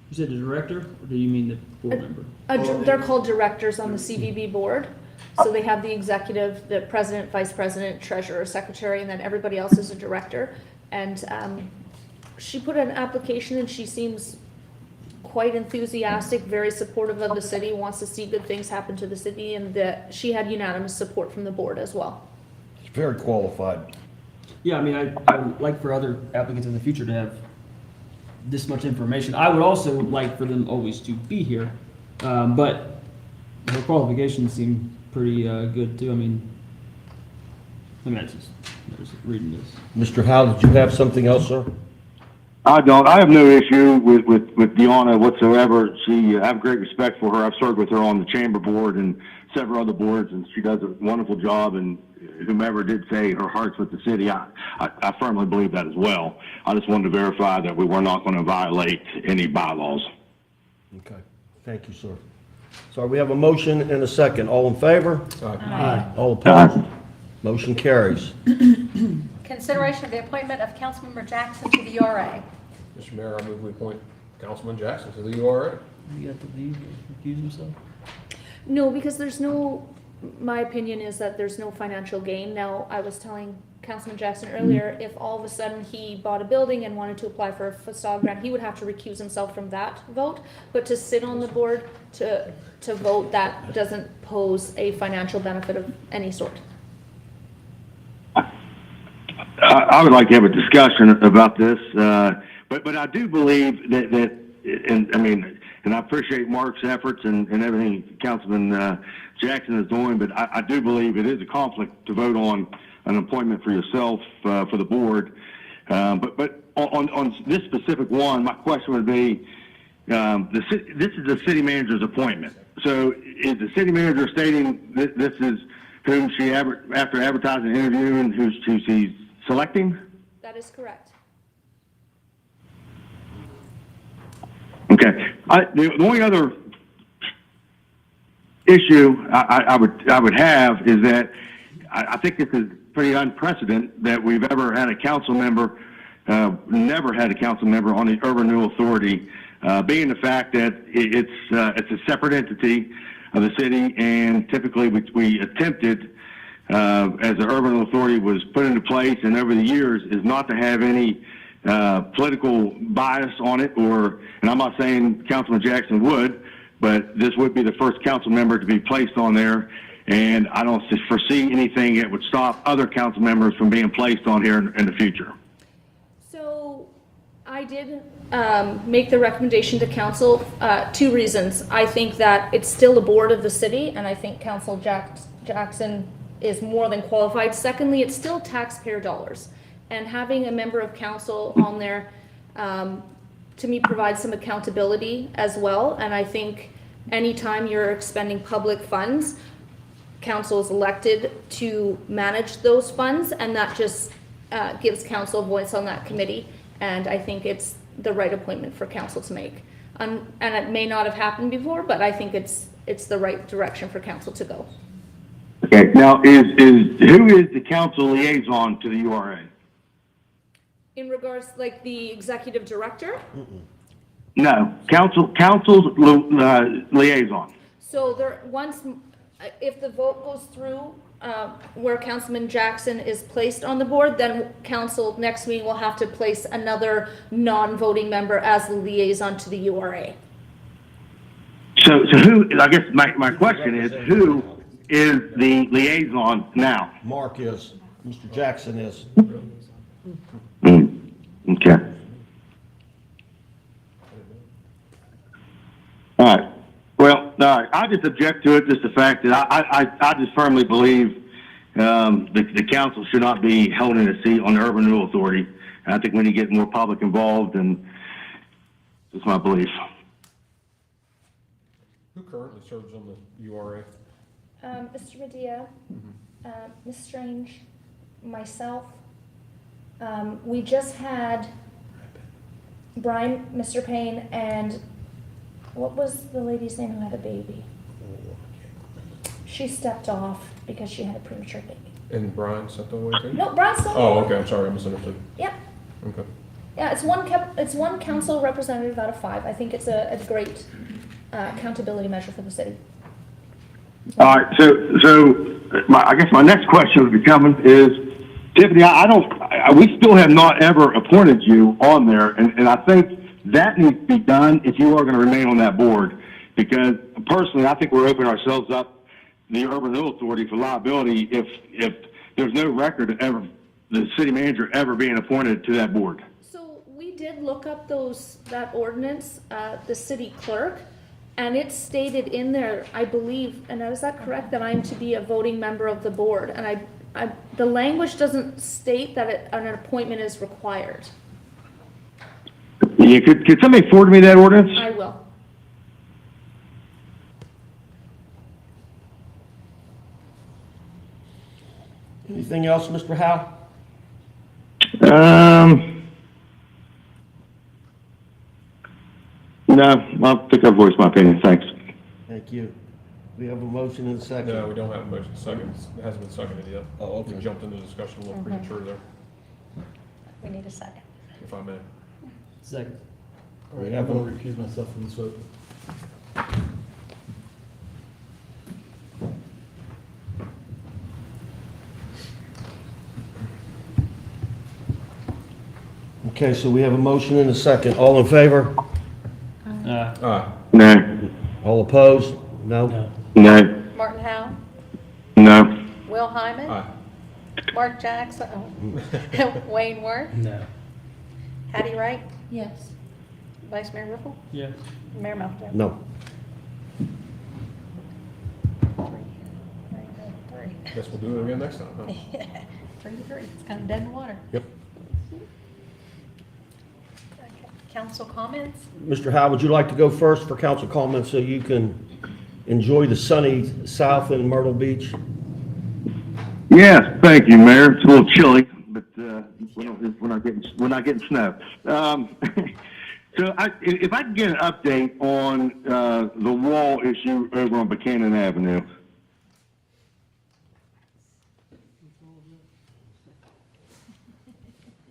You said the director, or do you mean the board member? They're called directors on the CVB board. So they have the executive, the president, vice president, treasurer, secretary, and then everybody else is a director. And she put an application and she seems quite enthusiastic, very supportive of the city, wants to see good things happen to the city, and that she had unanimous support from the board as well. She's very qualified. Yeah, I mean, I would like for other applicants in the future to have this much information. I would also like for them always to be here, but her qualifications seem pretty good too. I mean, that's just reading this. Mr. Howe, did you have something else, sir? I don't. I have no issue with Deanna whatsoever. I have great respect for her. I've served with her on the chamber board and several other boards, and she does a wonderful job. And whomever did say her heart's with the city, I firmly believe that as well. I just wanted to verify that we were not going to violate any bylaws. Okay, thank you, sir. So we have a motion and a second. All in favor? Aye. All opposed? Motion carries. consideration of the appointment of Councilmember Jackson to the URA. Mr. Mayor, I move we appoint Councilman Jackson to the URA. You got to leave or recuse himself? No, because there's no, my opinion is that there's no financial gain. Now, I was telling Councilman Jackson earlier, if all of a sudden he bought a building and wanted to apply for a facade grant, he would have to recuse himself from that vote. But to sit on the board to vote, that doesn't pose a financial benefit of any sort. I would like to have a discussion about this, but I do believe that and I mean, and I appreciate Mark's efforts and everything Councilman Jackson is doing, but I do believe it is a conflict to vote on an appointment for yourself for the board. But on this specific one, my question would be, this is the city manager's appointment. So is the city manager stating that this is whom she, after advertising and interviewing, who she's selecting? That is correct. Okay. The only other issue I would have is that I think this is pretty unprecedented that we've ever had a council member, never had a council member on the Urban Renewal Authority, being the fact that it's a separate entity of the city, and typically we attempted, as the Urban Renewal Authority was put into place and over the years, is not to have any political bias on it, and I'm not saying Councilman Jackson would, but this would be the first council member to be placed on there, and I don't foresee anything that would stop other council members from being placed on here in the future. So I did make the recommendation to council, 2 reasons. I think that it's still a board of the city, and I think Council Jackson is more than qualified. Secondly, it's still taxpayer dollars. And having a member of council on there, to me, provides some accountability as well. And I think anytime you're expending public funds, council is elected to manage those funds, and that just gives council a voice on that committee. And I think it's the right appointment for council to make. And it may not have happened before, but I think it's the right direction for council to go. Okay. Now, who is the council liaison to the URA? In regards, like the executive director? No, council's liaison. So there, if the vote goes through, where Councilman Jackson is placed on the board, then council next meeting will have to place another non-voting member as the liaison to the URA. So who, I guess my question is, who is the liaison now? Mark is, Mr. Jackson is. Okay. All right. Well, all right. I just object to it, just the fact that I just firmly believe the council should not be holding a seat on the Urban Renewal Authority. And I think we need to get more public involved, and that's my belief. Who currently serves on the URA? Mr. Medea, Ms. Strange, myself. We just had Brian, Mr. Payne, and what was the lady's name who had a baby? She stepped off because she had a premature baby. And Brian stepped away too? No, Brian's still Oh, there. okay, I'm sorry, I misunderstood. Yep. Okay. Yeah, it's one council representative out of 5. I think it's a great accountability measure for the city. All right. So I guess my next question would be coming is, Tiffany, we still have not ever appointed you on there, and I think that needs to be done if you are going to remain on that board, because personally, I think we're opening ourselves up, the Urban Renewal Authority, for liability if there's no record of ever the city manager ever being appointed to that board. So we did look up that ordinance, the city clerk, and it stated in there, I believe, and is that correct, that I'm to be a voting member of the board, and the language doesn't state that an appointment is required. Yeah, could somebody forward me that ordinance? I will. Anything else, Mr. Howe? No, I think I've voiced my opinion. Thanks. Thank you. We have a motion and a second. No, we don't have a motion second. It hasn't been seconded yet. Oh, okay. We jumped into discussion a little premature there. We need a second. If I may. Second. All right, I'm going to recuse myself from this vote. Okay, so we have a motion and a second. All in favor? Aye. No. All opposed? No? No. Martin Howe, No. Will Hyman, Aye. Mark Jackson, Wayne Worth, No. Hattie Wright, Yes. Vice Mayor Whipple, Yes. Mayor Melton. No. Guess we'll do it again next time, huh? 3-3, it's kind of dead in the water. Yep. Okay. Council comments? Mr. Howe, would you like to go first for council comments so you can enjoy the sunny south in Myrtle Beach? Yes, thank you, Mayor. It's a little chilly, but we're not getting snow. So if I can get an update on the wall issue over on Buchanan Avenue.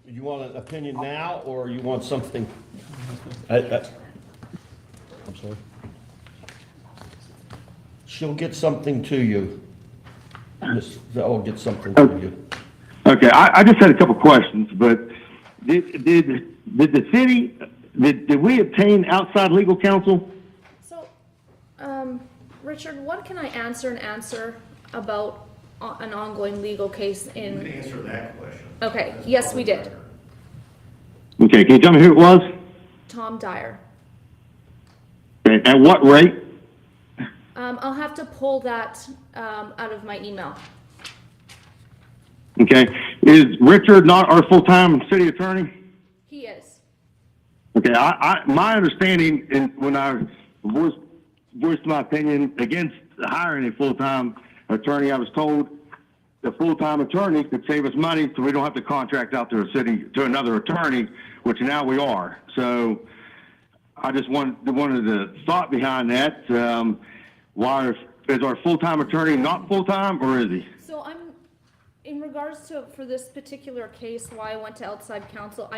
You want an opinion now, or you want something? I'm sorry. She'll get something to you. I'll get something to you. Okay, I just had a couple questions, but did the city, did we obtain outside legal counsel? So, Richard, what can I answer about an ongoing legal case You can in? answer that question. Okay, That's yes, we probably did. better. Okay, can you tell me who it was? Tom Dyer. Okay, at what rate? I'll have to pull that, out of my email. Okay, is Richard not our full-time city attorney? He is. Okay, my understanding, and when I voiced my opinion against hiring a full-time attorney, I was told the full-time attorney could save us money so we don't have to contract out to to another attorney, which now we are. So I just wanted the thought behind that. Why is our full-time attorney not full-time, or is he? So in regards to, for this particular case, why I went to outside counsel,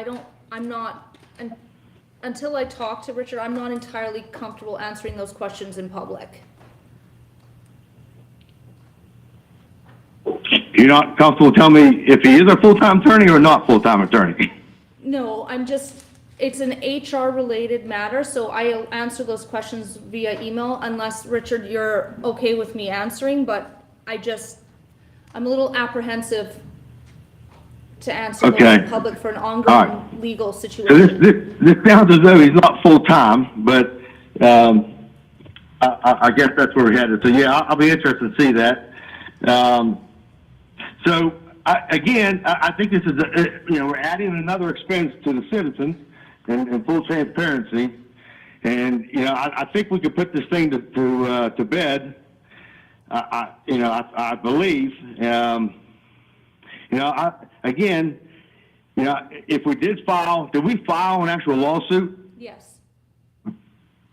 until I talk to Richard, I'm not entirely comfortable answering those questions in public. You're not comfortable telling me if he is a full-time attorney or not full-time attorney? No, it's an HR-related matter, so I'll answer those questions via email unless, Richard, you're okay with me answering, but I'm a little apprehensive to answer those in public for an ongoing legal So situation. this sounds as though he's not full-time, but I guess that's where we had it. So yeah, I'll be interested to see that. So I think this is we're adding another expense to the citizens in full transparency, and I think we could put this thing to bed. I believe. If we did we file an actual lawsuit? Yes,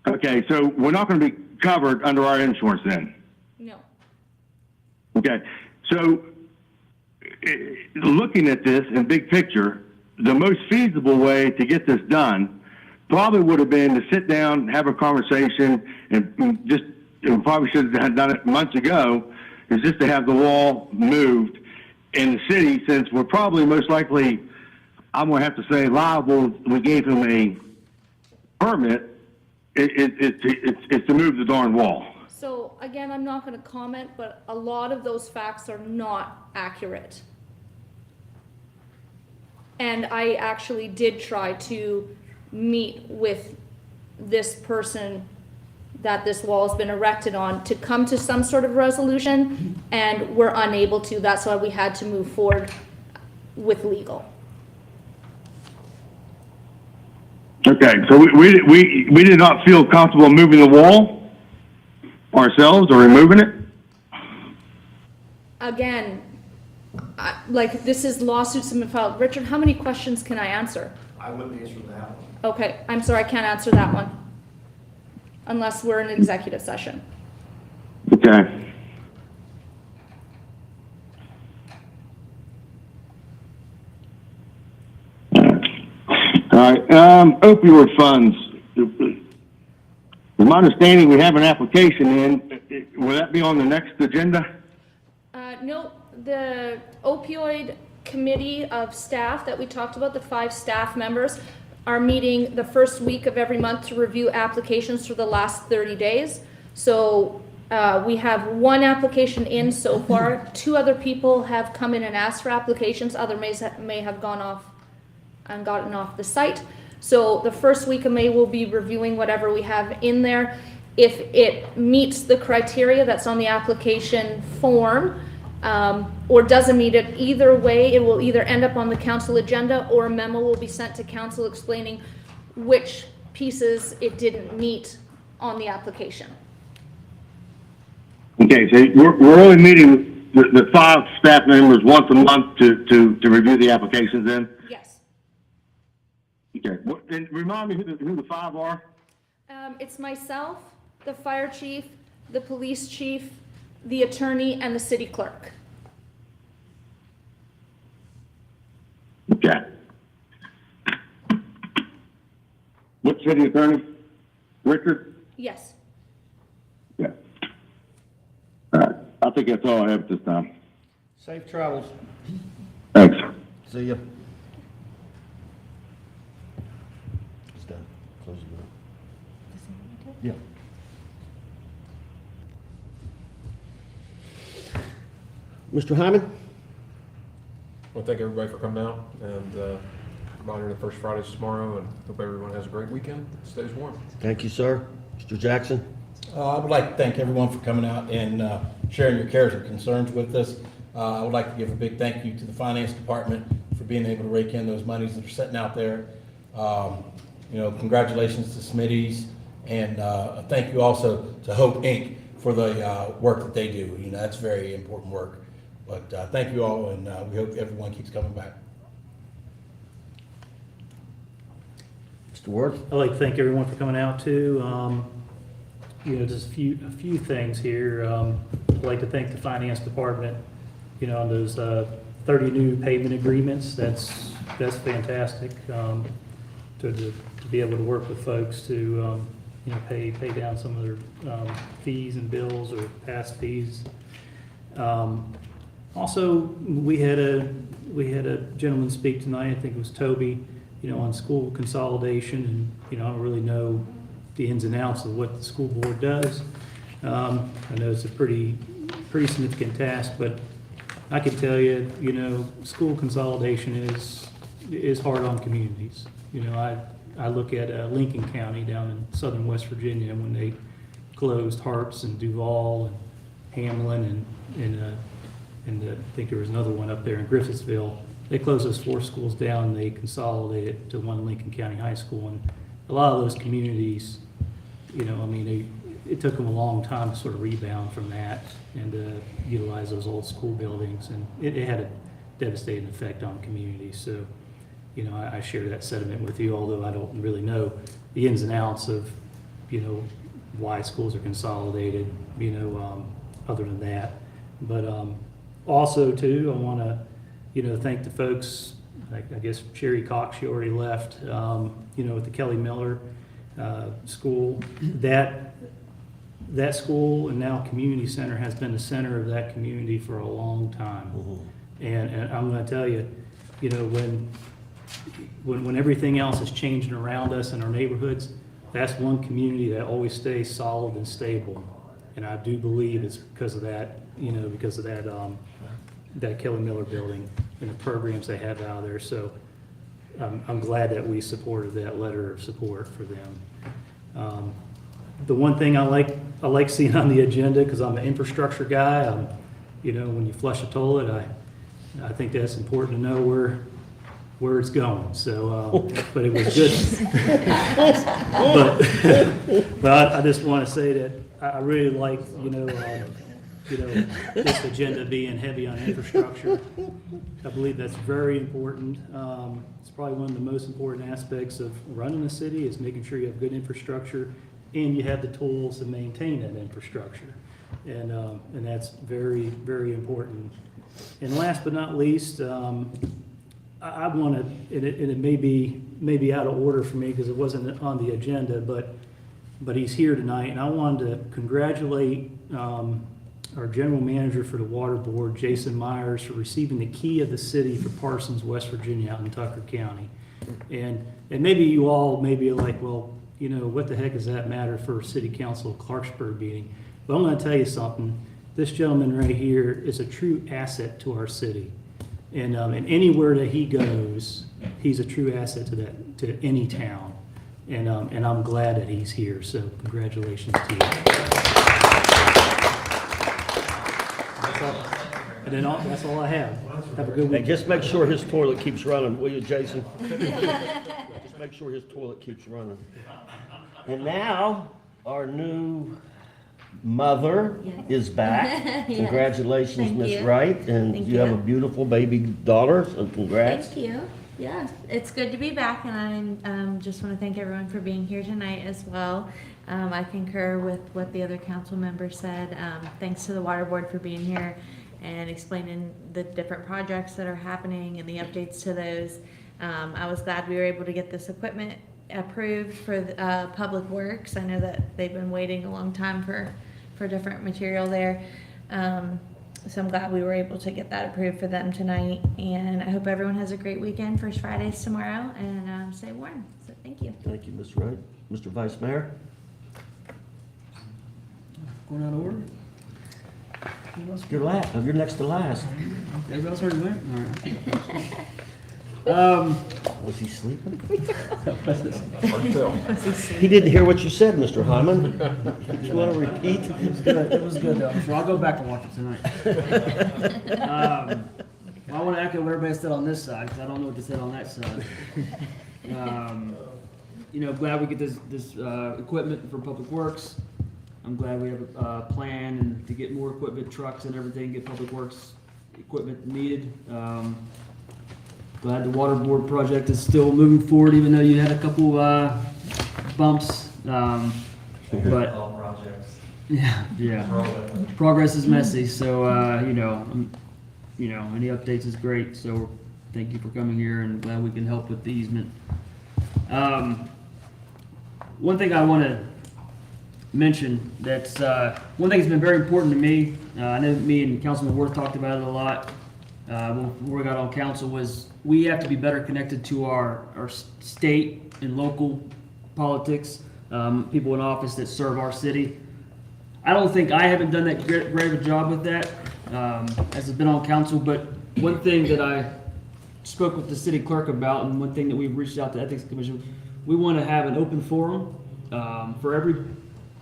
Okay, so we're not going to be covered under our insurance then? no. Okay, so looking at this in big picture, the most feasible way to get this done probably would have been to sit down, have a conversation, and just probably should have done it months ago, is just to have the wall moved in the city, since we're probably most likely, I'm going to have to say, liable. We gave him a permit. It's to move the darn wall. So again, I'm not gonna comment, but a lot of those facts are not accurate. And I actually did try to meet with this person that this wall has been erected on to come to some sort of resolution, and we're unable to. That's why we had to move forward with legal. Okay, so we did not feel comfortable moving the wall ourselves or removing it? Again, this is lawsuits have been filed. Richard, how many questions can I answer? I wouldn't answer that one. Okay, I'm sorry, I can't answer that one. Unless we're in executive session. Okay. All right, opioid funds. From my understanding, we have an application in. Will that be on the next agenda? No, the opioid committee of staff that we talked about, the 5 staff members, are meeting the first week of every month to review applications for the last 30 days. So we have 1 application in so far. 2 other people have come in and asked for applications. Others may have gone off and gotten off the site. So the first week of May, we'll be reviewing whatever we have in there. If it meets the criteria that's on the application form, or doesn't meet it, either way, it will either end up on the council agenda or a memo will be sent to council explaining which pieces it didn't meet on the application. Okay, so we're only meeting the 5 staff members once a month to review the applications then? Yes. Okay, and remind me who the 5 are? It's myself, the fire chief, the police chief, the attorney, and the city clerk. Okay. What city attorney? Richard? Yes. Yeah. All right, I think that's all I have at this time. Safe travels. Thanks. See ya. It's done. Close the door. Yeah. Mr. Hyman? I want to thank everybody for coming out and monitoring the first Fridays tomorrow, and hope everyone has a great weekend. Stays warm. Thank you, sir. Mr. Jackson? I would like to thank everyone for coming out and sharing your cares and concerns with us. I would like to give a big thank you to the finance department for being able to rake in those monies that are sitting out there. Congratulations to Smitty's, and thank you also to Hope Inc. for the work that they do. That's very important work. But thank you all, and we hope everyone keeps coming back. Mr. Ward? I'd like to thank everyone for coming out too. Just a few things here. I'd like to thank the finance department, on those 30 new payment agreements. That's fantastic, to be able to work with folks to, pay down some of their fees and bills or past fees. Also, we had a gentleman speak tonight, I think it was Toby, on school consolidation, and, I don't really know the ins and outs of what the school board does. I know it's a pretty significant task, but I can tell you, school consolidation is hard on communities. I look at Lincoln County down in southern West Virginia when they closed Harps and Duval and Hamlin and I think there was another one up there in Griffithsville. They closed those 4 schools down and they consolidated to one Lincoln County High School. And a lot of those communities, it took them a long time to sort of rebound from that and utilize those old school buildings. And it had a devastating effect on communities. So, I share that sentiment with you, although I don't really know the ins and outs of, why schools are consolidated, other than that. But also, too, I want to, thank the folks, I guess Sherry Cox, she already left, at the Kelly Miller school. That school and now community center has been the center of that community for a long time. Mm-hmm. And I'm going to tell you, when everything else is changing around us in our neighborhoods, that's one community that always stays solid and stable. And I do believe it's because of that, that Kelly Miller building and the programs they have out there. So I'm glad that we supported that letter of support for them. The one thing I like seeing on the agenda, because I'm an infrastructure guy, when you flush a toilet, I think that's important to know where it's going. So, but it was good. but I just want to say that I really like, this agenda being heavy on infrastructure. I believe that's very important. It's probably one of the most important aspects of running a city is making sure you have good infrastructure and you have the tools to maintain that infrastructure. And that's very, very important. And last but not least, I want to, and it may be out of order for me because it wasn't on the agenda, but he's here tonight, and I wanted to congratulate our general manager for the water board, Jason Myers, for receiving the key of the city for Parsons, West Virginia, out in Tucker County. And maybe you all may be like, well, you know, what the heck does that matter for a city council Clarksburg meeting? But I'm going to tell you something. This gentleman right here is a true asset to our city. And anywhere that he goes, he's a true asset to any town. And I'm glad that he's here. So congratulations to you. And then that's all I have. Have a good Hey, week. just make sure his toilet keeps running, will you, Jason? Just make sure his toilet keeps running. And now, our new mother is back. Yes. Congratulations, Thank Miss you. Wright, and Thank you have you. a beautiful baby daughter, so congrats. Thank you. Yeah, it's good to be back, and I just want to thank everyone for being here tonight as well. I concur with what the other council members said. Thanks to the water board for being here and explaining the different projects that are happening and the updates to those. I was glad we were able to get this equipment approved for Public Works. I know that they've been waiting a long time for different material there. So I'm glad we were able to get that approved for them tonight. And I hope everyone has a great weekend. First Friday's tomorrow, and stay warm. So thank you. Thank you, Ms. Wright. Mr. Vice Mayor? Going out of order? You're next to last. Everybody else already went? All right. Was he sleeping? Hard to tell. He didn't hear what you said, Mr. Hyman. You want to repeat? It was good though. I'm sure I'll go back and watch it tonight. I want to echo what everybody said on this side because I don't know what they said on that side. You know, glad we get this equipment for Public Works. I'm glad we have a plan and to get more equipment, trucks and everything, get Public Works equipment needed. Glad the water board project is still moving forward, even though you had a couple bumps. But All projects. yeah. Progress is messy, so any updates is great. So thank you for coming here, and glad we can help with the easement. One thing I want to mention that's one thing that's been very important to me. I know me and Councilman Worth talked about it a lot when we got on council. Was we have to be better connected to our state and local politics, people in office that serve our city. I don't think I haven't done that great of a job with that as has been on council. But one thing that I spoke with the city clerk about, and one thing that we've reached out to the Ethics Commission, we want to have an open forum for every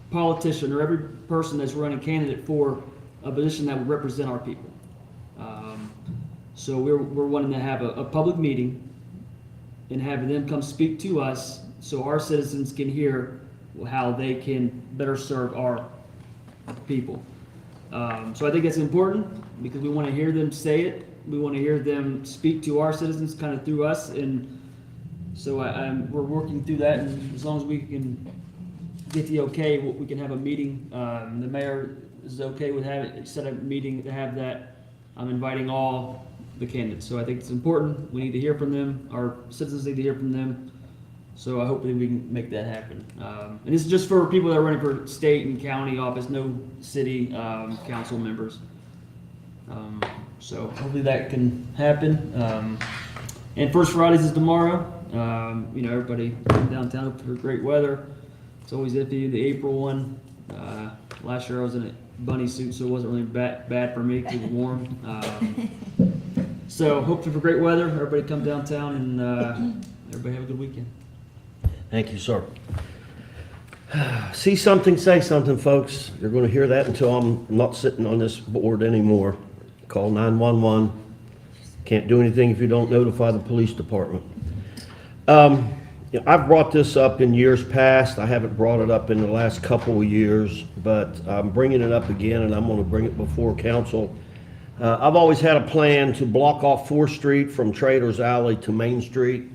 politician or every person that's running candidate for a position that would represent our people. So we're wanting to have a public meeting and having them come speak to us so our citizens can hear how they can better serve our people. So I think it's important because we want to hear them say it. We want to hear them speak to our citizens kind of through us. And so we're working through that, and as long as we can get the okay, we can have a meeting. The mayor is okay with set a meeting to have that. I'm inviting all the candidates. So I think it's important. We need to hear from them. Our citizens need to hear from them. So I hope that we can make that happen. And this is just for people that are running for state and county office, no city council members. So hopefully that can happen. And First Fridays is tomorrow. Everybody come downtown for great weather. It's always iffy, the April one. Last year I was in a bunny suit, so it wasn't really bad for me because it was warm. So hopefully for great weather. Everybody come downtown and everybody have a good weekend. Thank you, sir. See something, say something, folks. You're going to hear that until I'm not sitting on this board anymore. Call 911. Can't do anything if you don't notify the police department. I've brought this up in years past. I haven't brought it up in the last couple of years, but I'm bringing it up again, and I'm going to bring it before council. I've always had a plan to block off 4th Street from Trader's Alley to Main Street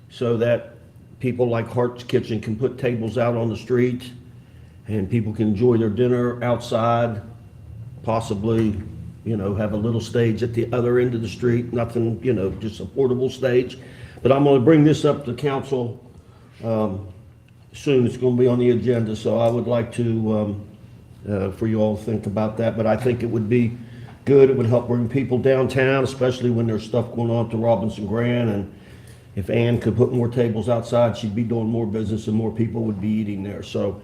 so that people like Hart's Kitchen can put tables out on the street and people can enjoy their dinner outside, possibly have a little stage at the other end of the street, nothing, just a portable stage. But I'm gonna bring this up to council, soon. It's gonna be on the agenda, so I would like to, for you all to think about that. But I think it would be good. It would help bring people downtown, especially when there's stuff going on at the Robinson Grand. And if Ann could put more tables outside, she'd be doing more business and more people would be eating there. So,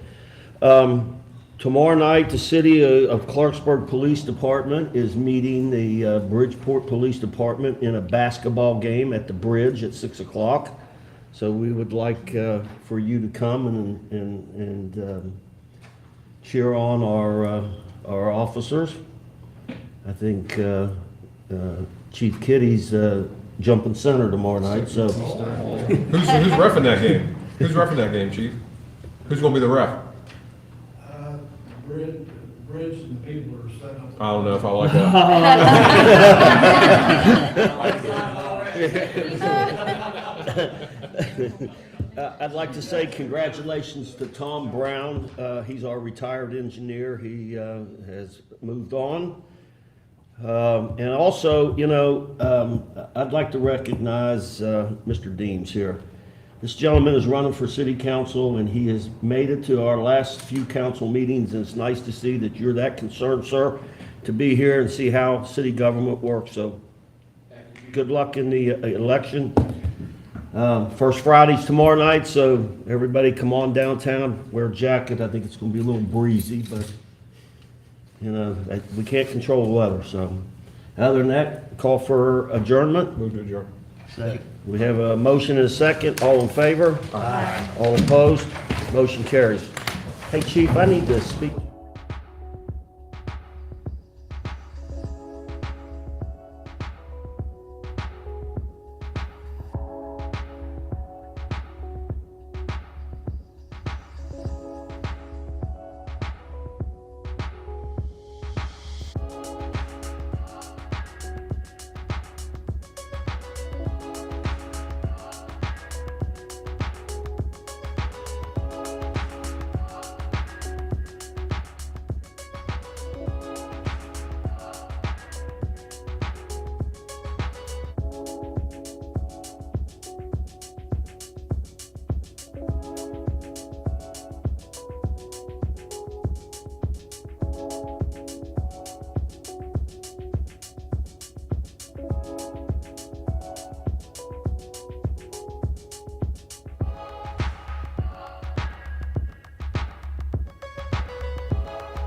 tomorrow night, the City of Clarksburg Police Department is meeting the Bridgeport Police Department in a basketball game at the Bridge at 6 o'clock. So we would like for you to come and cheer on our officers. I think Chief Kitty's jumping center tomorrow night, so. Who's reffing that game? Who's reffing that game, Chief? Who's gonna be the ref? Bridge and the people are set up. I don't know if I like that. I'd like to say congratulations to Tom Brown. He's our retired engineer. He has moved on. And also, I'd like to recognize Mr. Deems here. This gentleman is running for city council, and he has made it to our last few council meetings, and it's nice to see that you're that concerned, sir, to be here and see how city government works. So good luck in the election. First Friday's tomorrow night, so everybody come on downtown, wear a jacket. I think it's going to be a little breezy, but, we can't control the weather. So other than that, call for adjournment. Move to adjourn. Second. We have a motion and a second. All in favor? Aye. All opposed? Motion carries. Hey, Chief, I need to speak.